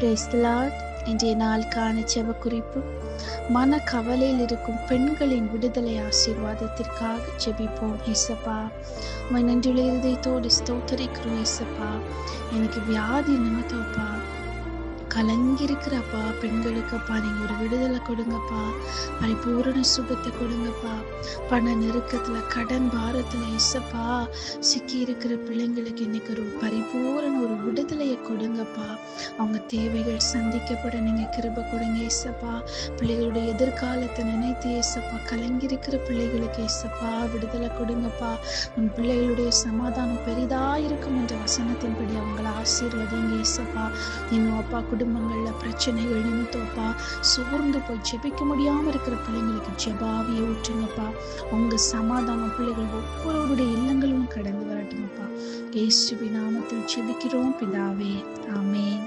Praise the Lord. இன்றைய நாளுக்கான ஜெப குறிப்பு, மன கவலையில் இருக்கும் பெண்களின் விடுதலை ஆசீர்வாதத்திற்காக ஜெபிப்போம். ஏசப்பா, உம்மை நன்றியுள்ள இருதயத்தோடு ஸ்தோத்தரிக்கிறோம். ஏசப்பா, எனக்கு வியாதி நிமித்தப்பா கலங்கிருக்கிறப்பா பெண்களுக்குப்பா நீங்க ஒரு விடுதலை கொடுங்கப்பா, பரிபூரண சுகத்தை கொடுங்கப்பா. பண நெருக்கத்துல, கடன் பாரத்துல ஏசப்பா சிக்கி இருக்கிற பிள்ளைங்களுக்கு இன்னைக்கு ஒரு பரிபூரண ஒரு விடுதலையை கொடுங்கப்பா. அவங்க தேவைகள் சந்திக்கப்பட நீங்க கிருபை கொடுங்க ஏசப்பா. பிள்ளைகளுடைய எதிர்காலத்தை நினைத்து ஏசப்பா கலங்கிருக்கிற பிள்ளைகளுக்கு ஏசப்பா விடுதலை கொடுங்கப்பா. உன் பிள்ளைகளுடைய சமாதானம் பெரிதாயிருக்கும் என்ற வசனத்தின்படி அவங்களை ஆசீர்வதிங்க ஏசப்பா. இன்னும் அப்பா குடும்பங்கள்ல பிரச்சனைகள் நிமித்தப்பா சோர்ந்து போய் ஜெபிக்க முடியாம இருக்கிற பிள்ளைங்களுக்கு ஜெபாவியை ஊற்றுங்கப்பா. உங்க சமாதானம் பிள்ளைகள் ஒவ்வொருவருடைய இல்லங்களும் கடந்து வரட்டும்ப்பா. இயேசுவின் நாமத்தில் ஜெபிக்கிறோம் பிதாவே, ஆமென்.